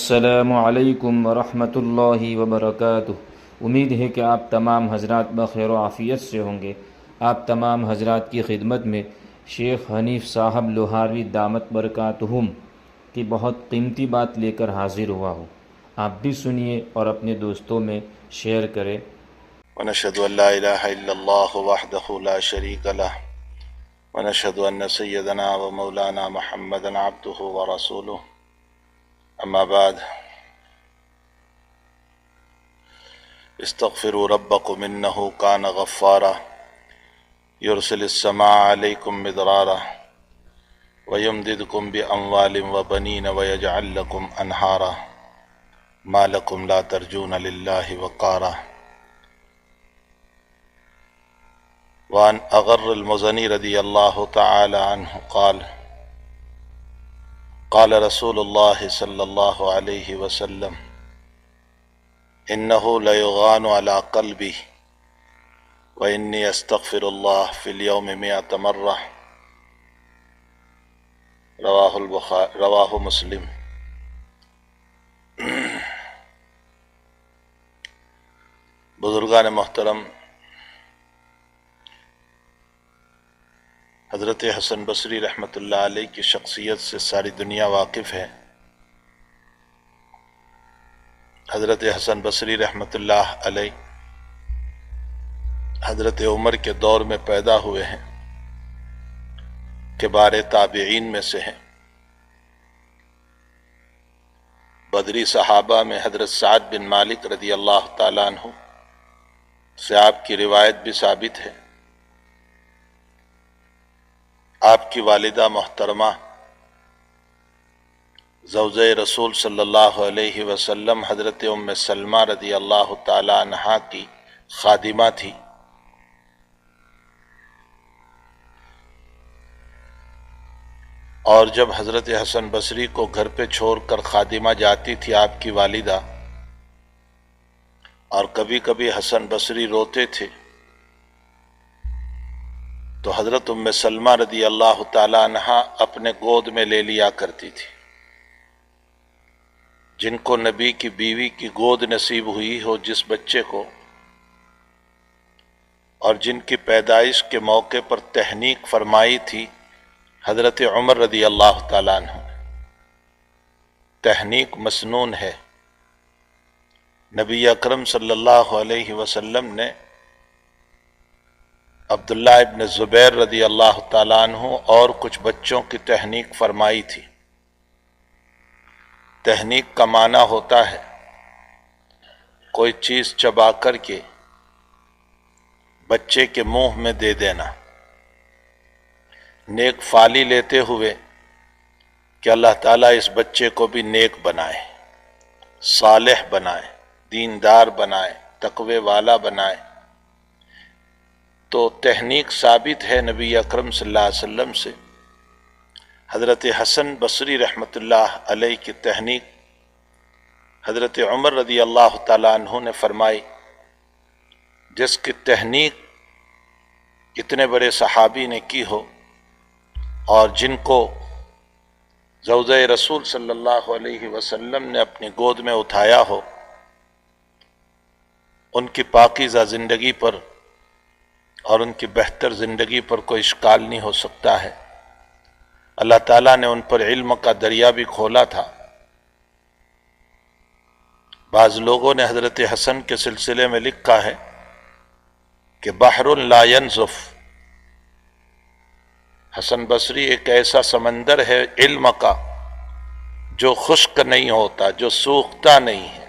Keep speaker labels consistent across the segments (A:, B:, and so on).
A: السلام علیکم ورحمۃ اللہ وبرکاتہ۔ امید ہے کہ آپ تمام حضرات بخیر و عافیت سے ہوں گے۔ آپ تمام حضرات کی خدمت میں شیخ حنیف صاحب لوہاروی دامت برکاتہم کی بہت قیمتی بات لے کر حاضر ہوا ہوں۔ آپ بھی سنیے اور اپنے دوستوں میں شیئر کریں۔
B: ونشهد ان لا اله الا الله وحده لا شريك له ونشهد ان سيدنا ومولانا محمدا عبده ورسوله اما بعد استغفروا ربكم انه كان غفارا يرسل السماء عليكم مدرارا ويمددكم باموال وبنين ويجعل لكم انهارا ما لكم لا ترجون لله وقارا۔ وعن اغر المزنی رضی اللہ تعالی عنہ قال قال رسول اللہ صلی اللہ علیہ وسلم انه لیغان على قلبی وانی استغفر اللہ فی اليوم 100 مرہ رواہ مسلم۔ بزرگان محترم، حضرت حسن بصری رحمۃ اللہ علیہ کی شخصیت سے ساری دنیا واقف ہے۔ حضرت حسن بصری رحمۃ اللہ علیہ حضرت عمر کے دور میں پیدا ہوئے ہیں، کبار تابعین میں سے ہیں۔ بدری صحابہ میں حضرت سعد بن مالک رضی اللہ تعالیٰ عنہ سے آپ کی روایت بھی ثابت ہے۔ آپ کی والدہ محترمہ زوجہ رسول صلی اللہ علیہ وسلم حضرت ام سلمہ رضی اللہ تعالی عنہا کی خادمہ تھی۔ اور جب حضرت حسن بصری کو گھر پہ چھوڑ کر خادمہ جاتی تھی آپ کی والدہ، اور کبھی کبھی حسن بصری روتے تھے تو حضرت ام سلمہ رضی اللہ تعالی عنہا اپنے گود میں لے لیا کرتی تھی۔ جن کو نبی کی بیوی کی گود نصیب ہوئی ہو، جس بچے کو، اور جن کی پیدائش کے موقع پر تہنیک فرمائی تھی حضرت عمر رضی اللہ تعالیٰ عنہ۔ تہنیک مسنون ہے۔ نبی اکرم صلی اللہ علیہ وسلم نے عبداللہ ابن زبیر رضی اللہ تعالیٰ عنہ اور کچھ بچوں کی تہنیک فرمائی تھی۔ تہنیک کا معنی ہوتا ہے کوئی چیز چبا کر کے بچے کے منہ میں دے دینا، نیک فالی لیتے ہوئے کہ اللہ تعالیٰ اس بچے کو بھی نیک بنائے، صالح بنائے، دیندار بنائے، تقوی والا بنائے۔ تو تہنیک ثابت ہے نبی اکرم صلی اللہ علیہ وسلم سے۔ حضرت حسن بصری رحمۃ اللہ علیہ کی تہنیک حضرت عمر رضی اللہ تعالیٰ عنہ نے فرمائی، جس کی تہنیک اتنے بڑے صحابی نے کی ہو اور جن کو زوجہ رسول صلی اللہ علیہ وسلم نے اپنی گود میں اٹھایا ہو، ان کی پاکیزہ زندگی پر اور ان کی بہتر زندگی پر کوئی اشکال نہیں ہو سکتا ہے۔ اللہ تعالیٰ نے ان پر علم کا دریا بھی کھولا تھا۔ بعض لوگوں نے حضرت حسن کے سلسلے میں لکھا ہے کہ بحر لا ينزف، حسن بصری ایک ایسا سمندر ہے علم کا جو خشک نہیں ہوتا، جو سوکھتا نہیں ہے۔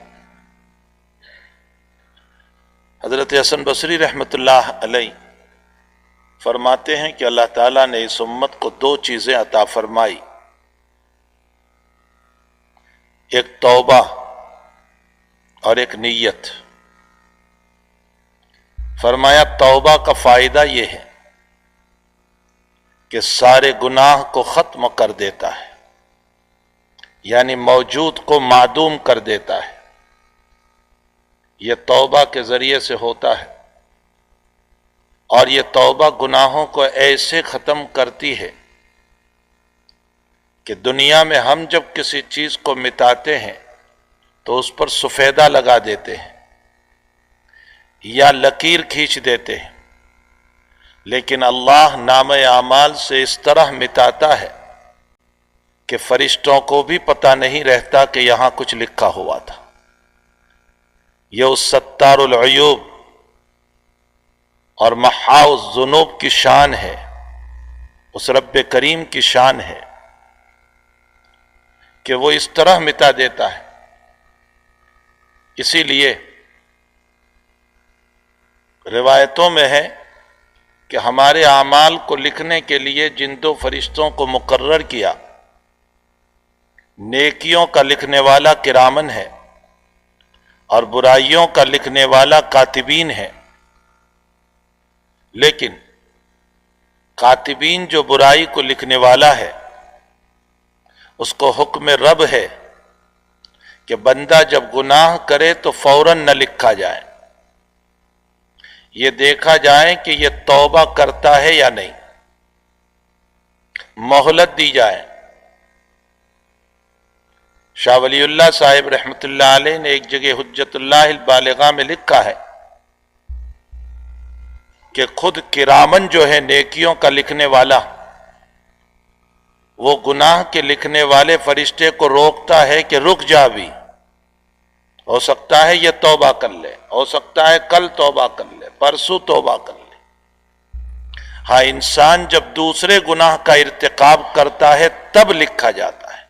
B: حضرت حسن بصری رحمۃ اللہ علیہ فرماتے ہیں کہ اللہ تعالیٰ نے اس امت کو 2 چیزیں عطا فرمائی، ایک توبہ اور ایک نیت۔ فرمایا توبہ کا فائدہ یہ ہے کہ سارے گناہ کو ختم کر دیتا ہے، یعنی موجود کو معدوم کر دیتا ہے۔ یہ توبہ کے ذریعے سے ہوتا ہے، اور یہ توبہ گناہوں کو ایسے ختم کرتی ہے کہ دنیا میں ہم جب کسی چیز کو مٹاتے ہیں تو اس پر سفیدہ لگا دیتے ہیں یا لکیر کھینچ دیتے ہیں، لیکن اللہ نام اعمال سے اس طرح مٹاتا ہے کہ فرشتوں کو بھی پتہ نہیں رہتا کہ یہاں کچھ لکھا ہوا تھا۔ یہ اس ستار العیوب اور محاو الذنوب کی شان ہے، اس رب کریم کی شان ہے کہ وہ اس طرح مٹا دیتا ہے۔ اسی لیے روایتوں میں ہے کہ ہمارے اعمال کو لکھنے کے لیے جن دو فرشتوں کو مقرر کیا، نیکیوں کا لکھنے والا کرامن ہے اور برائیوں کا لکھنے والا کاتبین ہے، لیکن کاتبین جو برائی کو لکھنے والا ہے اس کو حکم رب ہے کہ بندہ جب گناہ کرے تو فوراً نہ لکھا جائے، یہ دیکھا جائے کہ یہ توبہ کرتا ہے یا نہیں، مہلت دی جائے۔ شاہ ولی اللہ صاحب رحمۃ اللہ علیہ نے ایک جگہ حجت اللہ البالغہ میں لکھا ہے کہ خود کرامن جو ہے نیکیوں کا لکھنے والا، وہ گناہ کے لکھنے والے فرشتے کو روکتا ہے کہ رک جا، بھی ہو سکتا ہے یہ توبہ کر لے، ہو سکتا ہے کل توبہ کر لے، پرسوں توبہ کر لے۔ ہاں، انسان جب دوسرے گناہ کا ارتکاب کرتا ہے تب لکھا جاتا ہے۔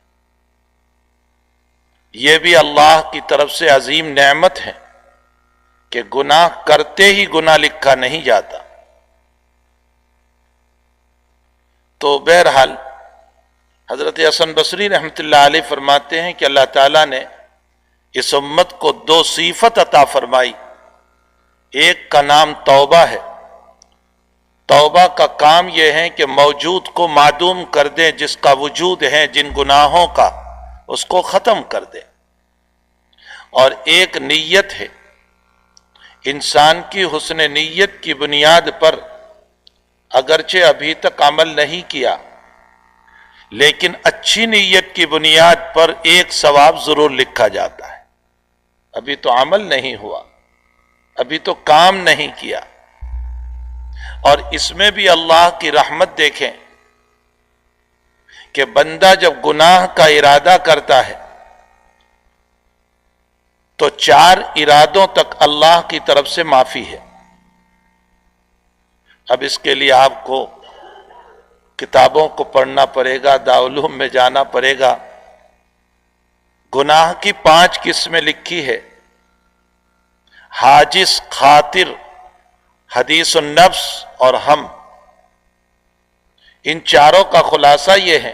B: یہ بھی اللہ کی طرف سے عظیم نعمت ہے کہ گناہ کرتے ہی گناہ لکھا نہیں جاتا۔ تو بہرحال حضرت حسن بصری رحمۃ اللہ علیہ فرماتے ہیں کہ اللہ تعالیٰ نے اس امت کو دو صفت عطا فرمائی، ایک کا نام توبہ ہے۔ توبہ کا کام یہ ہے کہ موجود کو معدوم کر دیں، جس کا وجود ہے جن گناہوں کا، اس کو ختم کر دیں۔ اور ایک نیت ہے، انسان کی حسن نیت کی بنیاد پر اگرچہ ابھی تک عمل نہیں کیا، لیکن اچھی نیت کی بنیاد پر ایک ثواب ضرور لکھا جاتا ہے۔ ابھی تو عمل نہیں ہوا، ابھی تو کام نہیں کیا، اور اس میں بھی اللہ کی رحمت دیکھیں کہ بندہ جب گناہ کا ارادہ کرتا ہے تو 4 ارادوں تک اللہ کی طرف سے معافی ہے۔ اب اس کے لیے آپ کو کتابوں کو پڑھنا پڑے گا، دارالعلوم میں جانا پڑے گا۔ گناہ کی 5 قسمیں لکھی ہے: حاجز، خاطر، حدیث النفس اور ہم۔ ان چاروں کا خلاصہ یہ ہے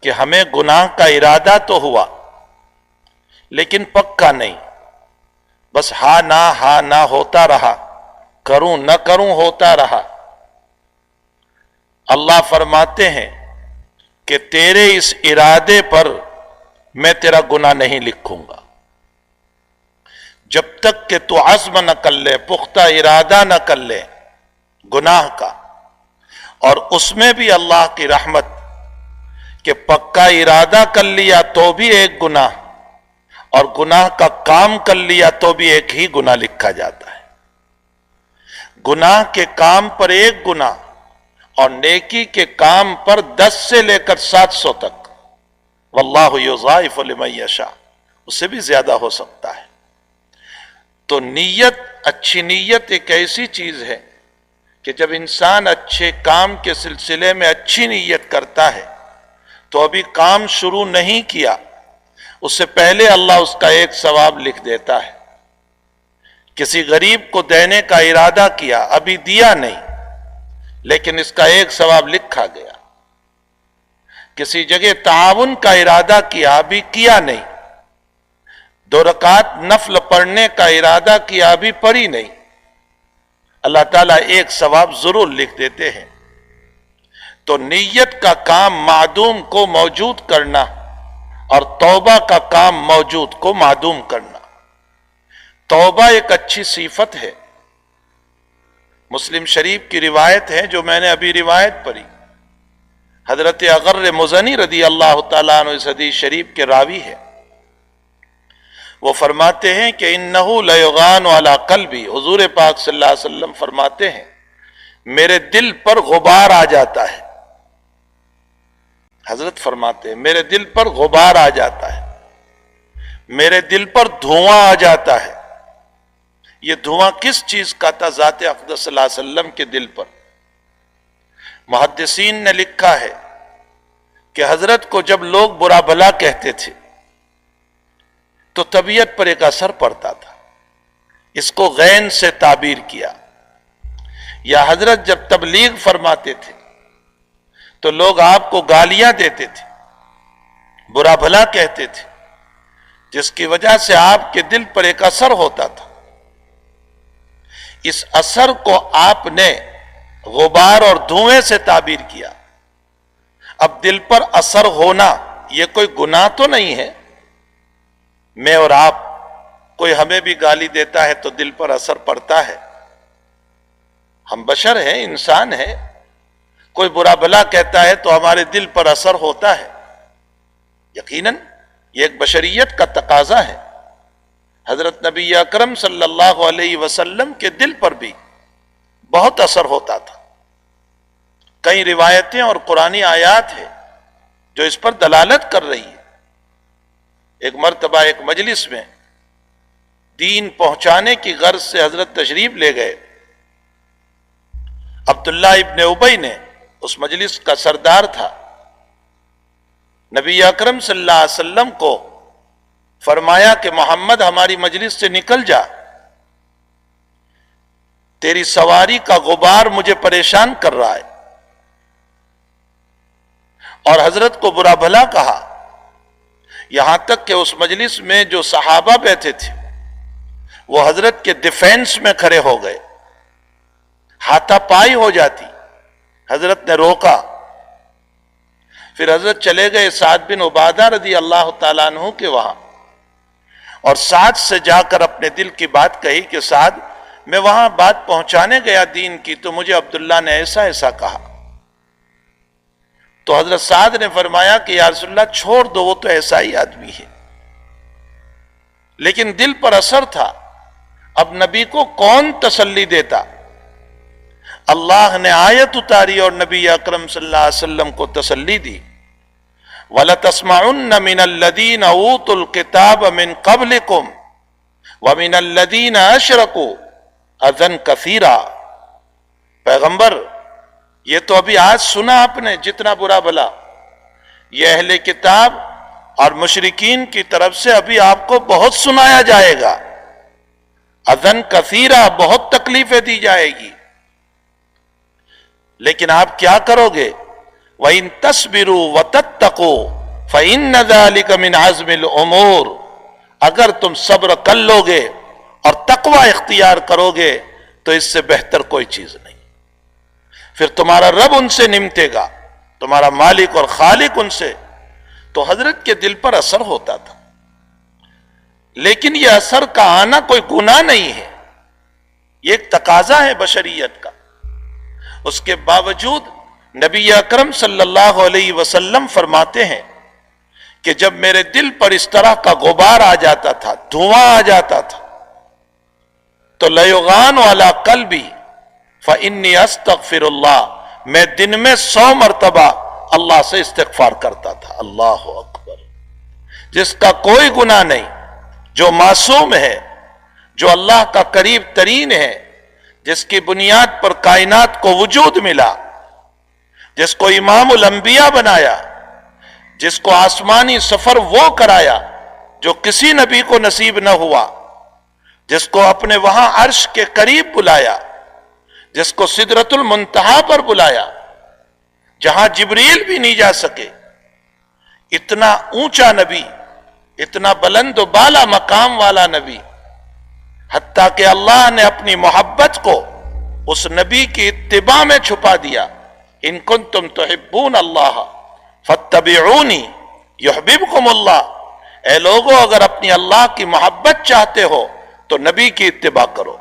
B: کہ ہمیں گناہ کا ارادہ تو ہوا لیکن پکا نہیں، بس ہاں نہ ہوتا رہا، کروں نہ کروں ہوتا رہا۔ اللہ فرماتے ہیں کہ تیرے اس ارادے پر میں تیرا گناہ نہیں لکھوں گا، جب تک کہ تو عزم نہ کر لے، پختہ ارادہ نہ کر لے گناہ کا۔ اور اس میں بھی اللہ کی رحمت کہ پکا ارادہ کر لیا تو بھی ایک گناہ، اور گناہ کا کام کر لیا تو بھی ایک ہی گناہ لکھا جاتا ہے۔ گناہ کے کام پر ایک گناہ اور نیکی کے کام پر 10 سے لے کر 700 تک۔ واللہ یضاعف لمن یشاء، اس سے بھی زیادہ ہو سکتا ہے۔ تو نیت، اچھی نیت ایک ایسی چیز ہے کہ جب انسان اچھے کام کے سلسلے میں اچھی نیت کرتا ہے تو ابھی کام شروع نہیں کیا، اس سے پہلے اللہ اس کا ایک ثواب لکھ دیتا ہے۔ کسی غریب کو دینے کا ارادہ کیا، ابھی دیا نہیں، لیکن اس کا ایک ثواب لکھا گیا۔ کسی جگہ تعاون کا ارادہ کیا، ابھی کیا نہیں۔ 2 رکعت نفل پڑھنے کا ارادہ کیا، ابھی پڑھی نہیں، اللہ تعالیٰ ایک ثواب ضرور لکھ دیتے ہیں۔ تو نیت کا کام معدوم کو موجود کرنا اور توبہ کا کام موجود کو معدوم کرنا۔ توبہ ایک اچھی صفت ہے۔ مسلم شریف کی روایت ہے جو میں نے ابھی روایت پڑھی، حضرت اغر مزنی رضی اللہ تعالیٰ عنہ اس حدیث شریف کے راوی ہے۔ وہ فرماتے ہیں کہ انہو لیغان علی قلبی، حضور پاک صلی اللہ علیہ وسلم فرماتے ہیں میرے دل پر غبار آ جاتا ہے. حضرت فرماتے ہیں میرے دل پر غبار آ جاتا ہے، میرے دل پر دھواں آ جاتا ہے. یہ دھواں کس چیز کا تھا؟ ذات اقدس صلی اللہ علیہ وسلم کے دل پر. محدثین نے لکھا ہے کہ حضرت کو جب لوگ برا بھلا کہتے تھے تو طبیعت پر ایک اثر پڑتا تھا. اس کو غین سے تعبیر کیا. یا حضرت جب تبلیغ فرماتے تھے تو لوگ آپ کو گالیاں دیتے تھے، برا بھلا کہتے تھے، جس کی وجہ سے آپ کے دل پر ایک اثر ہوتا تھا. اس اثر کو آپ نے غبار اور دھوئیں سے تعبیر کیا. اب دل پر اثر ہونا یہ کوئی گناہ تو نہیں ہے. میں اور آپ، کوئی ہمیں بھی گالی دیتا ہے تو دل پر اثر پڑتا ہے. ہم بشر ہیں، انسان ہیں. کوئی برا بھلا کہتا ہے تو ہمارے دل پر اثر ہوتا ہے. یقیناً یہ ایک بشریت کا تقاضا ہے. حضرت نبی اکرم صلی اللہ علیہ وسلم کے دل پر بھی بہت اثر ہوتا تھا. کئی روایتیں اور قرآنی آیات ہیں جو اس پر دلالت کر رہی ہے. ایک مرتبہ ایک مجلس میں دین پہنچانے کی غرض سے حضرت تشریف لے گئے. عبداللہ ابن ابی نے اس مجلس کا سردار تھا. نبی اکرم صلی اللہ علیہ وسلم کو فرمایا کہ محمد ہماری مجلس سے نکل جا، تیری سواری کا غبار مجھے پریشان کر رہا ہے. اور حضرت کو برا بھلا کہا، یہاں تک کہ اس مجلس میں جو صحابہ بیٹھے تھے وہ حضرت کے ڈیفینس میں کھڑے ہو گئے. ہاتھا پائی ہو جاتی. حضرت نے روکا. پھر حضرت چلے گئے سعد بن عبادہ رضی اللہ تعالیٰ عنہ کے وہاں، اور سعد سے جا کر اپنے دل کی بات کہی کہ سعد، میں وہاں بات پہنچانے گیا دین کی تو مجھے عبداللہ نے ایسا ایسا کہا. تو حضرت سعد نے فرمایا کہ یا رسول اللہ چھوڑ دو، وہ تو ایسا ہی آدمی ہے. لیکن دل پر اثر تھا. اب نبی کو کون تسلی دیتا؟ اللہ نے آیت اتاری اور نبی اکرم صلی اللہ علیہ وسلم کو تسلی دی. وَلَتَسْمَعُنَّ مِنَ الَّذِينَ أُوتُوا الْكِتَابَ مِنْ قَبْلِكُمْ وَمِنَ الَّذِينَ أَشْرَكُوا أَذًى كَثِيرًا. پیغمبر، یہ تو ابھی آج سنا آپ نے جتنا برا بھلا، یہ اہل کتاب اور مشرکین کی طرف سے ابھی آپ کو بہت سنایا جائے گا. اذن کثیرہ، بہت تکلیفیں دی جائے گی. لیکن آپ کیا کرو گے؟ وَإِن تَصْبِرُوا وَتَتَّقُوا فَإِنَّ ذَلِكَ مِنْ عَزْمِ الْأُمُورِ. اگر تم صبر کر لو گے اور تقوی اختیار کرو گے تو اس سے بہتر کوئی چیز نہیں. پھر تمہارا رب ان سے نمٹے گا، تمہارا مالک اور خالق ان سے. تو حضرت کے دل پر اثر ہوتا تھا. لیکن یہ اثر کا آنا کوئی گناہ نہیں ہے، یہ ایک تقاضا ہے بشریت کا. اس کے باوجود نبی اکرم صلی اللہ علیہ وسلم فرماتے ہیں کہ جب میرے دل پر اس طرح کا غبار آ جاتا تھا، دھواں آ جاتا تھا، تو لیغان علی قلبی فإنی استغفر اللہ، میں دن میں 100 مرتبہ اللہ سے استغفار کرتا تھا. اللہ اکبر. جس کا کوئی گناہ نہیں، جو معصوم ہے، جو اللہ کا قریب ترین ہے، جس کی بنیاد پر کائنات کو وجود ملا، جس کو امام الانبیاء بنایا، جس کو آسمانی سفر وہ کرایا جو کسی نبی کو نصیب نہ ہوا، جس کو اپنے وہاں عرش کے قریب بلایا، جس کو سدرۃ المنتہا پر بلایا جہاں جبریل بھی نہیں جا سکے. اتنا اونچا نبی، اتنا بلند و بالا مقام والا نبی، حتیٰ کہ اللہ نے اپنی محبت کو اس نبی کی اتباع میں چھپا دیا. ان کنتم تحبون اللہ فاتبعونی یحببکم اللہ. اے لوگو، اگر اپنی اللہ کی محبت چاہتے ہو تو نبی کی اتباع کرو.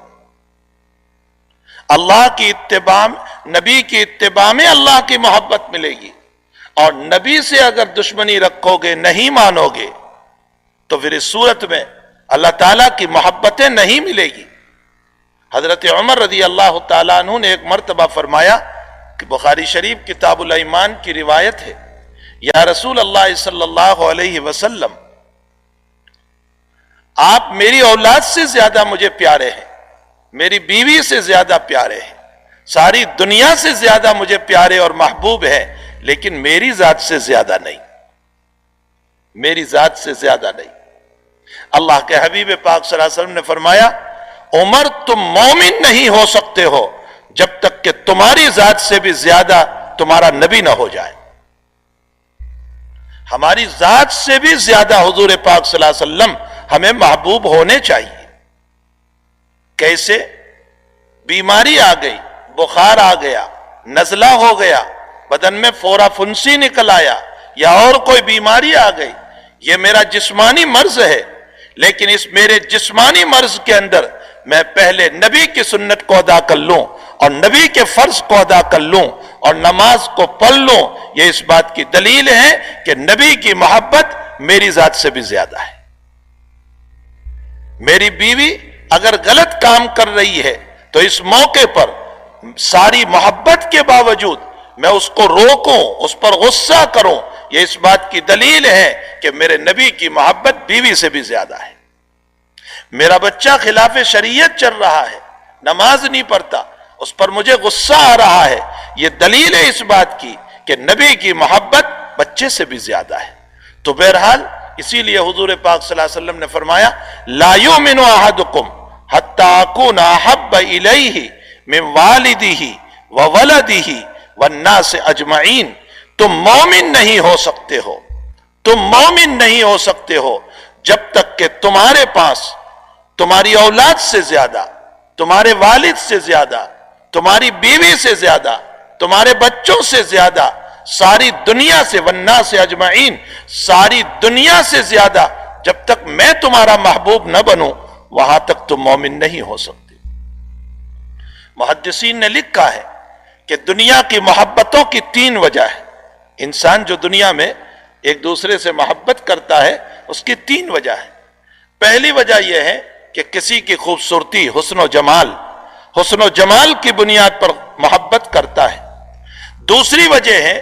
B: اللہ کی اتباع، نبی کی اتباع میں اللہ کی محبت ملے گی. اور نبی سے اگر دشمنی رکھو گے، نہیں مانو گے، تو پھر اس صورت میں اللہ تعالیٰ کی محبتیں نہیں ملے گی۔ حضرت عمر رضی اللہ تعالیٰ عنہ نے ایک مرتبہ فرمایا کہ بخاری شریف کتاب الایمان کی روایت ہے، یا رسول اللہ صلی اللہ علیہ وسلم، آپ میری اولاد سے زیادہ مجھے پیارے ہیں، میری بیوی سے زیادہ پیارے ہیں، ساری دنیا سے زیادہ مجھے پیارے اور محبوب ہیں، لیکن میری ذات سے زیادہ نہیں، میری ذات سے زیادہ نہیں۔ اللہ کے حبیب پاک صلی اللہ علیہ وسلم نے فرمایا، عمر تم مومن نہیں ہو سکتے ہو جب تک کہ تمہاری ذات سے بھی زیادہ تمہارا نبی نہ ہو جائے۔ ہماری ذات سے بھی زیادہ حضور پاک صلی اللہ علیہ وسلم ہمیں محبوب ہونے چاہیے۔ کیسے؟ بیماری آ گئی، بخار آ گیا، نزلہ ہو گیا، بدن میں فورا فنسی نکل آیا، یا اور کوئی بیماری آ گئی، یہ میرا جسمانی مرض ہے، لیکن اس میرے جسمانی مرض کے اندر میں پہلے نبی کی سنت کو ادا کر لوں اور نبی کے فرض کو ادا کر لوں اور نماز کو پڑھ لوں، یہ اس بات کی دلیل ہے کہ نبی کی محبت میری ذات سے بھی زیادہ ہے۔ میری بیوی اگر غلط کام کر رہی ہے تو اس موقع پر ساری محبت کے باوجود میں اس کو روکوں، اس پر غصہ کروں، یہ اس بات کی دلیل ہے کہ میرے نبی کی محبت بیوی سے بھی زیادہ ہے۔ میرا بچہ خلاف شریعت چل رہا ہے، نماز نہیں پڑھتا، اس پر مجھے غصہ آ رہا ہے، یہ دلیل ہے اس بات کی کہ نبی کی محبت بچے سے بھی زیادہ ہے۔ تو بہرحال اسی لیے حضور پاک صلی اللہ علیہ وسلم نے فرمایا، لا یؤمن احدکم حتی اکون احب الیہ من والدہ وولدہ والناس اجمعین۔ تم مومن نہیں ہو سکتے ہو، تم مومن نہیں ہو سکتے ہو جب تک کہ تمہارے پاس تمہاری اولاد سے زیادہ، تمہارے والد سے زیادہ، تمہاری بیوی سے زیادہ، تمہارے بچوں سے زیادہ، ساری دنیا سے، والناس اجمعین، ساری دنیا سے زیادہ جب تک میں تمہارا محبوب نہ بنوں وہاں تک تم مومن نہیں ہو سکتے۔ محدثین نے لکھا ہے کہ دنیا کی محبتوں کی 3 وجہ ہے۔ انسان جو دنیا میں ایک دوسرے سے محبت کرتا ہے اس کی 3 وجہ ہے۔ پہلی وجہ یہ ہے کہ کسی کی خوبصورتی، حسن و جمال کی بنیاد پر محبت کرتا ہے۔ دوسری وجہ ہے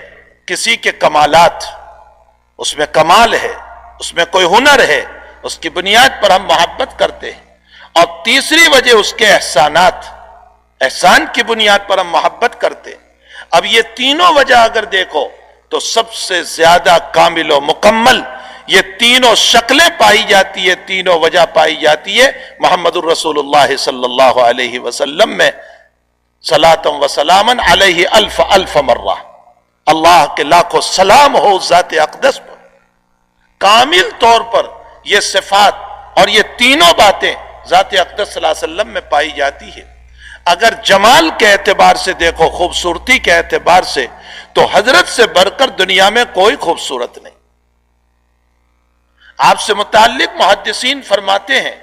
B: کسی کے کمالات، اس میں کمال ہے، اس میں کوئی ہنر ہے، اس کی بنیاد پر ہم محبت کرتے ہیں۔ اور تیسری وجہ اس کے احسانات، احسان کی بنیاد پر ہم محبت کرتے ہیں۔ اب یہ تینوں وجہ اگر دیکھو تو سب سے زیادہ کامل و مکمل یہ تینوں شکلیں پائی جاتی ہے، تینوں وجہ پائی جاتی ہے محمد الرسول اللہ صلی اللہ علیہ وسلم میں۔ صلاۃ و سلام علیہ الف الف مرہ، اللہ کے لاکھوں سلام ہو ذات اقدس پر۔ کامل طور پر یہ صفات اور یہ تینوں باتیں ذات اقدس صلی اللہ علیہ وسلم میں پائی جاتی ہے۔ اگر جمال کے اعتبار سے دیکھو، خوبصورتی کے اعتبار سے، تو حضرت سے بڑھ کر دنیا میں کوئی خوبصورت نہیں۔ آپ سے متعلق محدثین فرماتے ہیں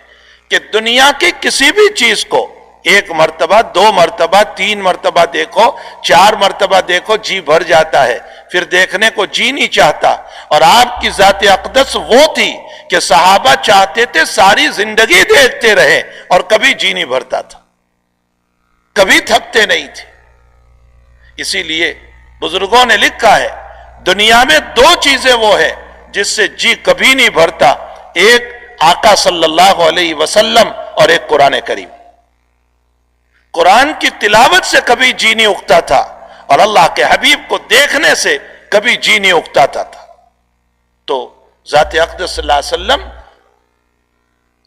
B: کہ دنیا کی کسی بھی چیز کو 1 مرتبہ، 2 مرتبہ، 3 مرتبہ دیکھو، 4 مرتبہ دیکھو، جی بھر جاتا ہے، پھر دیکھنے کو جی نہیں چاہتا۔ اور آپ کی ذات اقدس وہ تھی کہ صحابہ چاہتے تھے ساری زندگی دیکھتے رہے اور کبھی جی نہیں بھرتا تھا، کبھی تھکتے نہیں تھے۔ اسی لیے بزرگوں نے لکھا ہے دنیا میں 2 چیزیں وہ ہے جس سے جی کبھی نہیں بھرتا، ایک آقا صلی اللہ علیہ وسلم اور ایک قرآن کریم۔ قرآن کی تلاوت سے کبھی جی نہیں اگتا تھا اور اللہ کے حبیب کو دیکھنے سے کبھی جی نہیں اگتاتا تھا۔ تو ذات اقدس صلی اللہ علیہ وسلم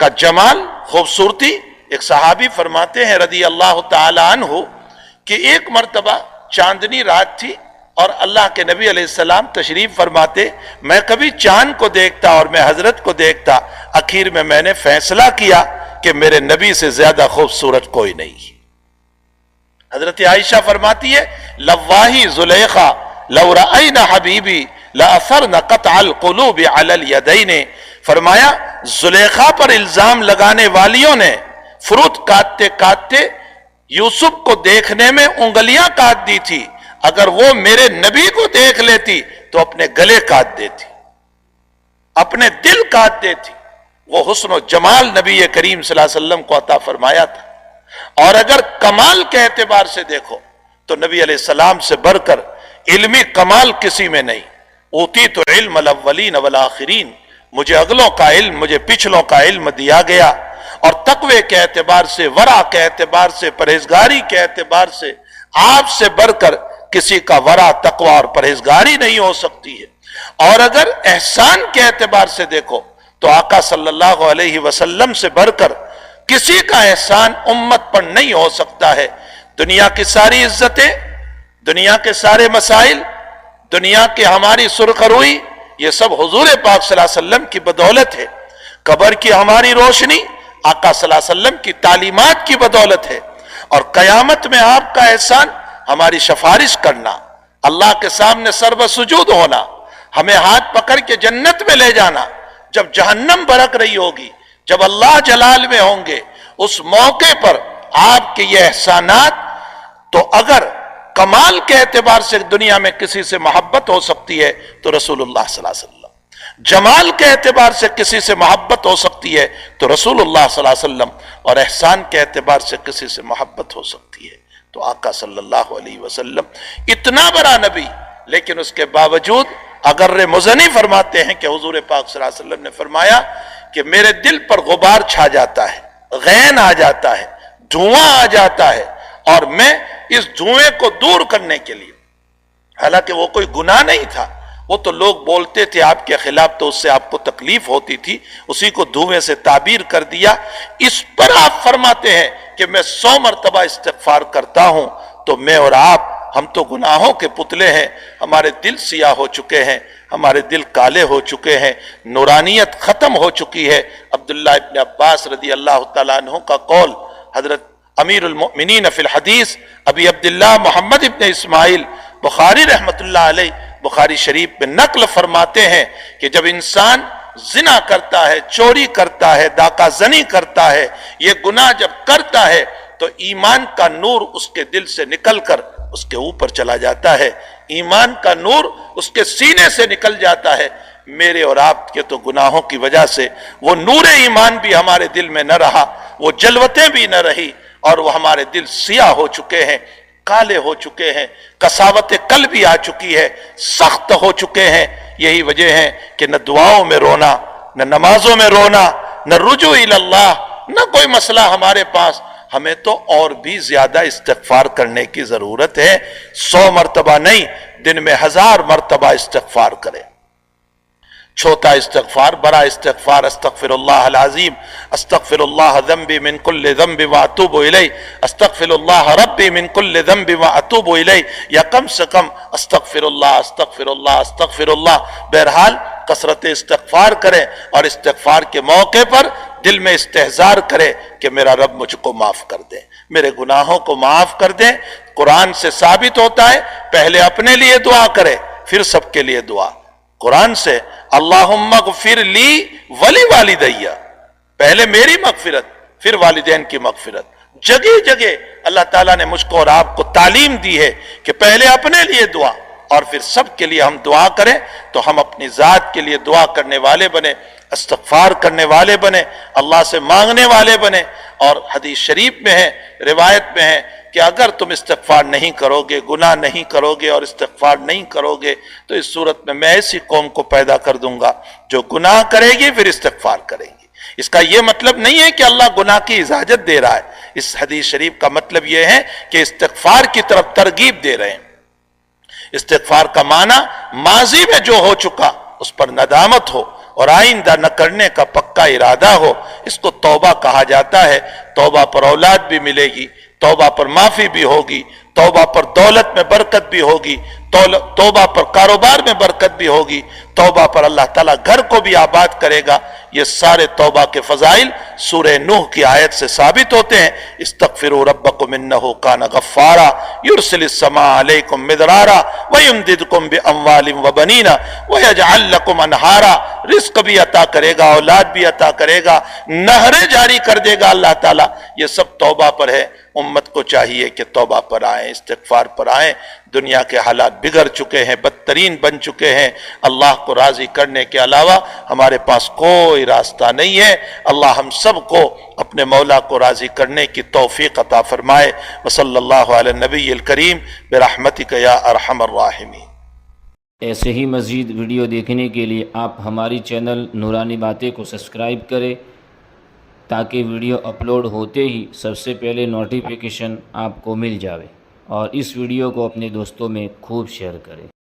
B: کا جمال، خوبصورتی، ایک صحابی فرماتے ہیں رضی اللہ تعالی عنہ کہ ایک مرتبہ چاندنی رات تھی اور اللہ کے نبی علیہ السلام تشریف فرماتے، میں کبھی چاند کو دیکھتا اور میں حضرت کو دیکھتا، آخر میں نے فیصلہ کیا کہ میرے نبی سے زیادہ خوبصورت کوئی نہیں۔ حضرت عائشہ فرماتی ہے لواہی زلیخا لو رأینا حبیبی لأثرنا قطع القلوب علی الیدین، فرمایا زلیخا پر الزام لگانے والیوں نے فروٹ کاٹتے کاٹتے یوسف کو دیکھنے میں انگلیاں کاٹ دی تھی، اگر وہ میرے نبی کو دیکھ لیتی تو اپنے گلے کاٹ دیتی، اپنے دل کاٹ دیتی۔ وہ حسن و جمال نبی کریم صلی اللہ علیہ وسلم کو عطا فرمایا تھا. اور اگر کمال کے اعتبار سے دیکھو تو نبی علیہ السلام سے بڑھ کر علمی کمال کسی میں نہیں. اوتیت علم الاولین والآخرین، مجھے اگلوں کا علم، مجھے پچھلوں کا علم دیا گیا. اور تقوی کے اعتبار سے، ورع کے اعتبار سے، پرہیزگاری کے اعتبار سے آپ سے بڑھ کر کسی کا ورع، تقوی اور پرہیزگاری نہیں ہو سکتی ہے. اور اگر احسان کے اعتبار سے دیکھو تو آقا صلی اللہ علیہ وسلم سے بڑھ کر کسی کا احسان امت پر نہیں ہو سکتا ہے. دنیا کی ساری عزتیں، دنیا کے سارے مسائل، دنیا کی ہماری سرخروئی، یہ سب حضور پاک صلی اللہ علیہ وسلم کی بدولت ہے. قبر کی ہماری روشنی آقا صلی اللہ علیہ وسلم کی تعلیمات کی بدولت ہے. اور قیامت میں آپ کا احسان ہماری سفارش کرنا، اللہ کے سامنے سر سجود ہونا، ہمیں ہاتھ پکڑ کے جنت میں لے جانا. جب جہنم برک رہی ہوگی، جب اللہ جلال میں ہوں گے، اس موقع پر آپ کے یہ احسانات، تو اگر کمال کے اعتبار سے دنیا میں کسی سے محبت ہو سکتی ہے تو رسول اللہ صلی اللہ علیہ وسلم، جمال کے اعتبار سے کسی سے محبت ہو سکتی ہے تو رسول اللہ صلی اللہ علیہ وسلم، اور احسان کے اعتبار سے کسی سے محبت ہو سکتی ہے تو آقا صلی اللہ علیہ وسلم. اتنا بڑا نبی، لیکن اس کے باوجود اگر مزنی فرماتے ہیں کہ حضور پاک صلی اللہ علیہ وسلم نے فرمایا کہ میرے دل پر غبار چھا جاتا ہے، غین آ جاتا ہے، دھواں آ جاتا ہے، اور میں اس دھوئیں کو دور کرنے کے لیے، حالانکہ وہ کوئی گناہ نہیں تھا، وہ تو لوگ بولتے تھے آپ کے خلاف تو اس سے آپ کو تکلیف ہوتی تھی، اسی کو دھوئیں سے تعبیر کر دیا. اس پر آپ فرماتے ہیں کہ میں 100 مرتبہ استغفار کرتا ہوں. تو میں اور آپ، ہم تو گناہوں کے پتلے ہیں، ہمارے دل سیاہ ہو چکے ہیں، ہمارے دل کالے ہو چکے ہیں، نورانیت ختم ہو چکی ہے. عبداللہ ابن عباس رضی اللہ تعالیٰ عنہ کا قول، حضرت امیر المؤمنین فی الحدیث ابی عبداللہ محمد ابن اسماعیل بخاری رحمت اللہ علیہ بخاری شریف میں نقل فرماتے ہیں کہ جب انسان زنا کرتا ہے، چوری کرتا ہے، ڈاکہ زنی کرتا ہے، یہ گناہ جب کرتا ہے تو ایمان کا نور اس کے دل سے نکل کر اس کے اوپر چلا جاتا ہے، ایمان کا نور اس کے سینے سے نکل جاتا ہے. میرے اور آپ کے تو گناہوں کی وجہ سے وہ نور ایمان بھی ہمارے دل میں نہ رہا، وہ جلوتیں بھی نہ رہی، اور وہ ہمارے دل سیاہ ہو چکے ہیں، کالے ہو چکے ہیں، قساوت قلب بھی آ چکی ہے، سخت ہو چکے ہیں. یہی وجہ ہے کہ نہ دعاؤں میں رونا، نہ نمازوں میں رونا، نہ رجوع اللہ، نہ کوئی مسئلہ ہمارے پاس. ہمیں تو اور بھی زیادہ استغفار کرنے کی ضرورت ہے. 100 مرتبہ نہیں، دن میں 1000 مرتبہ استغفار کریں. چھوٹا استغفار، بڑا استغفار، استغفر اللہ العظیم، استغفر اللہ ذنبی من کل ذنب واتوب الیہ، استغفر اللہ ربی من کل ذنب واتوب الیہ، یا کم سے کم استغفر اللہ استغفر اللہ استغفر اللہ. بہرحال کثرت استغفار کریں، اور استغفار کے موقع پر دل میں استحضار کرے کہ میرا رب مجھ کو معاف کر دے، میرے گناہوں کو معاف کر دے. قرآن سے ثابت ہوتا ہے پہلے اپنے لیے دعا کرے پھر سب کے لیے دعا. قرآن سے اللہم اغفر لی ولی والدیہ، پہلے میری مغفرت پھر والدین کی مغفرت. جگہ جگہ اللہ تعالیٰ نے مجھ کو اور آپ کو تعلیم دی ہے کہ پہلے اپنے لیے دعا اور پھر سب کے لیے ہم دعا کریں. تو ہم اپنی ذات کے لیے دعا کرنے والے بنے، استغفار کرنے والے بنے، اللہ سے مانگنے والے بنے. اور حدیث شریف میں ہے، روایت میں ہے کہ اگر تم استغفار نہیں کرو گے، گناہ نہیں کرو گے اور استغفار نہیں کرو گے تو اس صورت میں ایسی قوم کو پیدا کر دوں گا جو گناہ کرے گی پھر استغفار کرے گی. اس کا یہ مطلب نہیں ہے کہ اللہ گناہ کی اجازت دے رہا ہے. اس حدیث شریف کا مطلب یہ ہے کہ استغفار کی طرف ترغیب دے رہے ہیں. استغفار کا معنی ماضی میں جو ہو چکا اس پر ندامت ہو اور آئندہ نہ کرنے کا پکا ارادہ ہو، اس کو توبہ کہا جاتا ہے. توبہ پر اولاد بھی ملے گی، توبہ پر معافی بھی ہوگی، توبہ پر دولت میں برکت بھی ہوگی، توبہ پر کاروبار میں برکت بھی ہوگی، توبہ پر اللہ تعالیٰ گھر کو بھی آباد کرے گا. یہ سارے توبہ کے فضائل سورہ نوح کی آیت سے ثابت ہوتے ہیں. استغفروا ربکم انہ کان غفارا یرسل السماء علیکم مدرارا ویمددکم باموال وبنین ویجعل لکم انہارا. رزق بھی عطا کرے گا، اولاد بھی عطا کرے گا، نہریں جاری کر دے گا اللہ تعالیٰ. یہ سب توبہ پر ہے. امت کو چاہیے کہ توبہ پر آئیں، استغفار پر آئیں۔ دنیا کے حالات بگڑ چکے ہیں، بدترین بن چکے ہیں، اللہ کو راضی کرنے کے علاوہ ہمارے پاس کوئی راستہ نہیں ہے۔ اللہ ہم سب کو اپنے مولا کو راضی کرنے کی توفیق عطا فرمائے۔ وصلی اللہ علی النبی الکریم برحمتک یا ارحم الراحمین۔
A: ایسے ہی مزید ویڈیو دیکھنے کے لیے آپ ہماری چینل نورانی باتیں کو سبسکرائب کریں تاکہ ویڈیو اپلوڈ ہوتے ہی سب سے پہلے نوٹیفیکیشن آپ کو مل جاوے، اور اس ویڈیو کو اپنے دوستوں میں خوب شیئر کریں۔